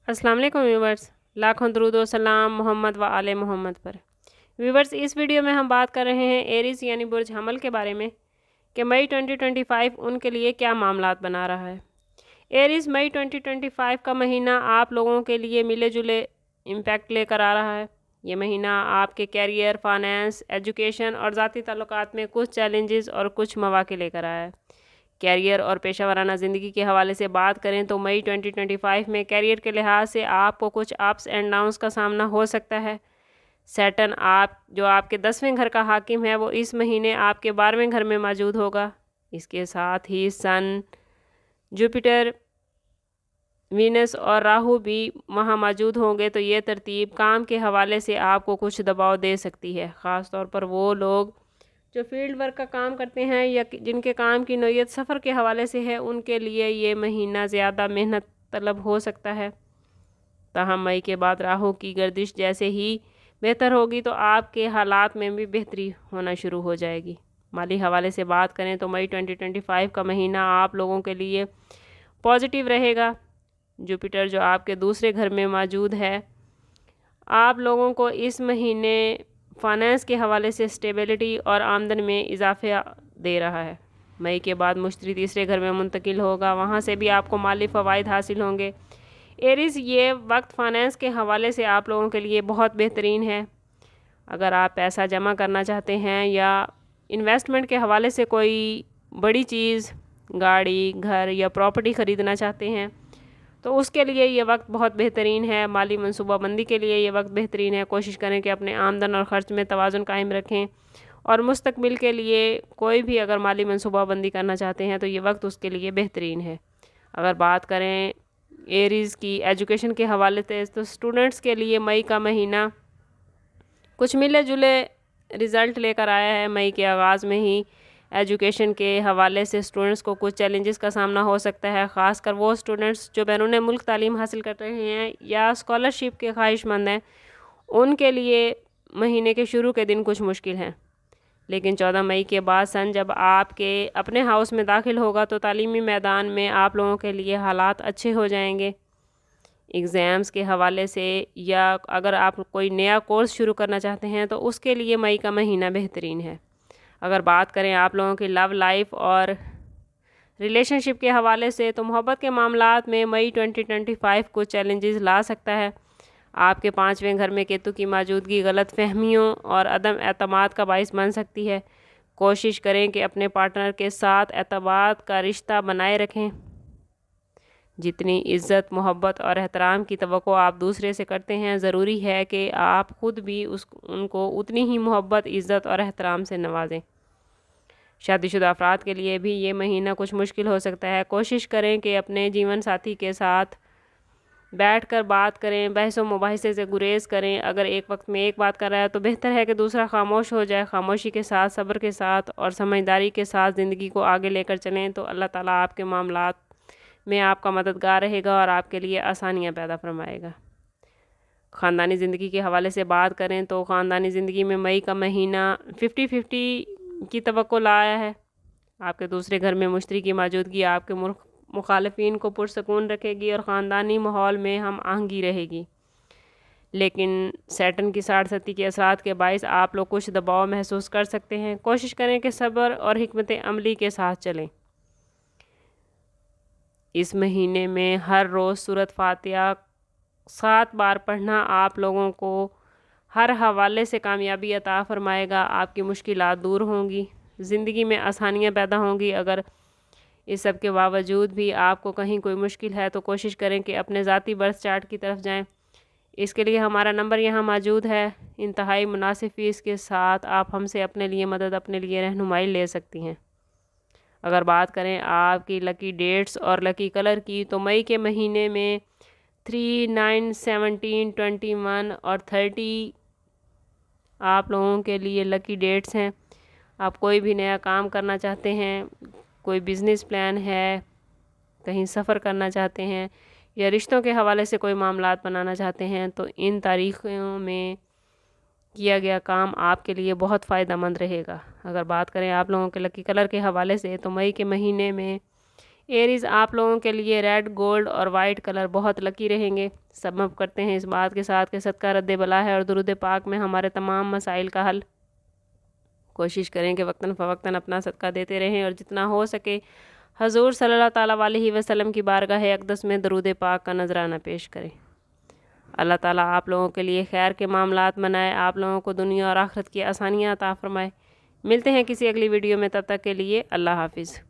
अस्सलाम वालेकुम व्यूवर्स, लाखों दरूद व सलाम मोहम्मद व आले मोहम्मद पर। व्यूवर्स, इस वीडियो में हम बात कर रहे हैं एरीज यानी बुर्ज हमल के बारे में कि मई 2025 उनके लिए क्या मामलात बना रहा है। एरीज मई 2025 का महीना आप लोगों के लिए मिले जुले इम्पैक्ट लेकर आ रहा है। ये महीना आपके कैरियर, फाइनेंस, एजुकेशन और ज़ाती ताल्लुकात में कुछ चैलेंजेस और कुछ मौक़े लेकर आया है। कैरियर और पेशा वराना ज़िंदगी के हवाले से बात करें तो मई 2025 में कैरियर के लिहाज से आपको कुछ अप्स एंड डाउन्स का सामना हो सकता है। सैटर्न जो आपके 10वें घर का हाकिम है, वो इस महीने आपके 12वें घर में मौजूद होगा। इसके साथ ही सन, जुपिटर, वीनस और राहु भी वहाँ मौजूद होंगे, तो ये तरतीब काम के हवाले से आपको कुछ दबाव दे सकती है। ख़ास तौर पर वो लोग जो फील्ड वर्क का काम करते हैं या जिनके काम की नौयत सफ़र के हवाले से है, उनके लिए ये महीना ज़्यादा मेहनत तलब हो सकता है। ताहम मई के बाद राहु की गर्दिश जैसे ही बेहतर होगी तो आपके हालात में भी बेहतरी होना शुरू हो जाएगी। माली हवाले से बात करें तो मई 2025 का महीना आप लोगों के लिए पॉजिटिव रहेगा। जुपिटर जो आपके दूसरे घर में मौजूद है, आप लोगों को इस महीने फाइनेंस के हवाले से स्टेबिलिटी और आमदन में इजाफा दे रहा है। मई के बाद मुश्तरी तीसरे घर में मुंतकिल होगा, वहाँ से भी आपको माली फ़वाइद हासिल होंगे। एरीज़, ये वक्त फाइनेंस के हवाले से आप लोगों के लिए बहुत बेहतरीन है। अगर आप पैसा जमा करना चाहते हैं या इन्वेस्टमेंट के हवाले से कोई बड़ी चीज़, गाड़ी, घर या प्रॉपर्टी ख़रीदना चाहते हैं तो उसके लिए ये वक्त बहुत बेहतरीन है। माली मनसूबाबंदी के लिए ये वक्त बेहतरीन है। कोशिश करें कि अपने आमदन और ख़र्च में तवाज़ुन कायम रखें और मुस्तकबिल के लिए कोई भी अगर माली मनसूबाबंदी करना चाहते हैं तो ये वक्त उसके लिए बेहतरीन है। अगर बात करें एरीज़ की एजुकेशन के हवाले से तो स्टूडेंट्स के लिए मई का महीना कुछ मिले जुले रिज़ल्ट लेकर आया है। मई के आगाज़ में ही एजुकेशन के हवाले से स्टूडेंट्स को कुछ चैलेंजेस का सामना हो सकता है। ख़ासकर वो स्टूडेंट्स जो बैरून मुल्क तालीम हासिल कर रहे हैं या स्कॉलरशिप के ख्वाहिशमंद हैं, उनके लिए महीने के शुरू के दिन कुछ मुश्किल हैं। लेकिन 14 मई के बाद सन जब आपके अपने हाउस में दाखिल होगा तो तालीमी मैदान में आप लोगों के लिए हालात अच्छे हो जाएंगे। एग्ज़ाम्स के हवाले से या अगर आप कोई नया कोर्स शुरू करना चाहते हैं तो उसके लिए मई का महीना बेहतरीन है। अगर बात करें आप लोगों की लव लाइफ और रिलेशनशिप के हवाले से तो मोहब्बत के मामलात में मई 2025 को चैलेंजेस ला सकता है। आपके 5वें घर में केतु की मौजूदगी गलत फहमियों और अदम एतमाद का बाइस बन सकती है। कोशिश करें कि अपने पार्टनर के साथ एतमाद का रिश्ता बनाए रखें। जितनी इज़्ज़त, मोहब्बत और एहतराम की तवक्को आप दूसरे से करते हैं, ज़रूरी है कि आप ख़ुद भी उनको उतनी ही मोहब्बत, इज़्ज़त और एहतराम से नवाजें। शादीशुदा अफराद के लिए भी ये महीना कुछ मुश्किल हो सकता है। कोशिश करें कि अपने जीवन साथी के साथ बैठकर बात करें, बहस व मुबाहिसे से गुरेज करें। अगर एक वक्त में एक बात कर रहा है तो बेहतर है कि दूसरा खामोश हो जाए। खामोशी के साथ, सब्र के साथ और समझदारी के साथ ज़िंदगी को आगे लेकर चलें तो अल्लाह ताला आपके मामलात में आपका मददगार रहेगा और आपके लिए आसानियाँ पैदा फरमाएगा। ख़ानदानी ज़िंदगी के हवाले से बात करें तो ख़ानदानी ज़िंदगी में मई का महीना 50-50 की तवक्को लाया है। आपके दूसरे घर में मुश्तरी की मौजूदगी आपके मुखालिफिन को पुरसकून रखेगी और ख़ानदानी माहौल में हम आहंगी रहेगी। लेकिन सैटर्न की 60 के असरात के बाइस आप लोग कुछ दबाव महसूस कर सकते हैं। कोशिश करें कि सब्र और हिकमत अमली के साथ चलें। इस महीने में हर रोज़ सूरत फातिहा 7 बार पढ़ना आप लोगों को हर हवाले से कामयाबी अता फ़रमाएगा। आपकी मुश्किलात दूर होंगी, ज़िंदगी में आसानियाँ पैदा होंगी। अगर इस सब के बावजूद भी आपको कहीं कोई मुश्किल है तो कोशिश करें कि अपने ज़ाती बर्थ चार्ट की तरफ जाएं। इसके लिए हमारा नंबर यहाँ मौजूद है। इंतहाई मुनासिब फ़ीस के साथ आप हमसे अपने लिए मदद, अपने लिए रहनुमाई ले सकती हैं। अगर बात करें आपकी लकी डेट्स और लकी कलर की तो मई के महीने में 3, 9, 17, 21 और 30 आप लोगों के लिए लकी डेट्स हैं। आप कोई भी नया काम करना चाहते हैं, कोई बिज़नेस प्लान है, कहीं सफ़र करना चाहते हैं या रिश्तों के हवाले से कोई मामलात बनाना चाहते हैं तो इन तारीख़ों में किया गया काम आपके लिए बहुत फ़ायदेमंद रहेगा। अगर बात करें आप लोगों के लकी कलर के हवाले से तो मई के महीने में ایریز آپ لوگوں کے لیے ریڈ، گولڈ اور وائٹ کلر بہت لکی رہیں گے۔ سبب کرتے ہیں اس بات کے ساتھ کہ صدقہ رد بلا ہے اور درود پاک میں ہمارے تمام مسائل کا حل۔ کوشش کریں کہ وقتاً فوقتاً اپنا صدقہ دیتے رہیں اور جتنا ہو سکے حضور صلی اللہ تعالیٰ علیہ وسلم کی بارگاہ اقدس میں درود پاک کا نذرانہ پیش کریں۔ اللہ تعالیٰ آپ لوگوں کے لیے خیر کے معاملات بنائے، آپ لوگوں کو دنیا اور آخرت کی آسانیاں عطا فرمائے۔ ملتے ہیں کسی اگلی ویڈیو میں، تب تک کے لیے اللہ حافظ۔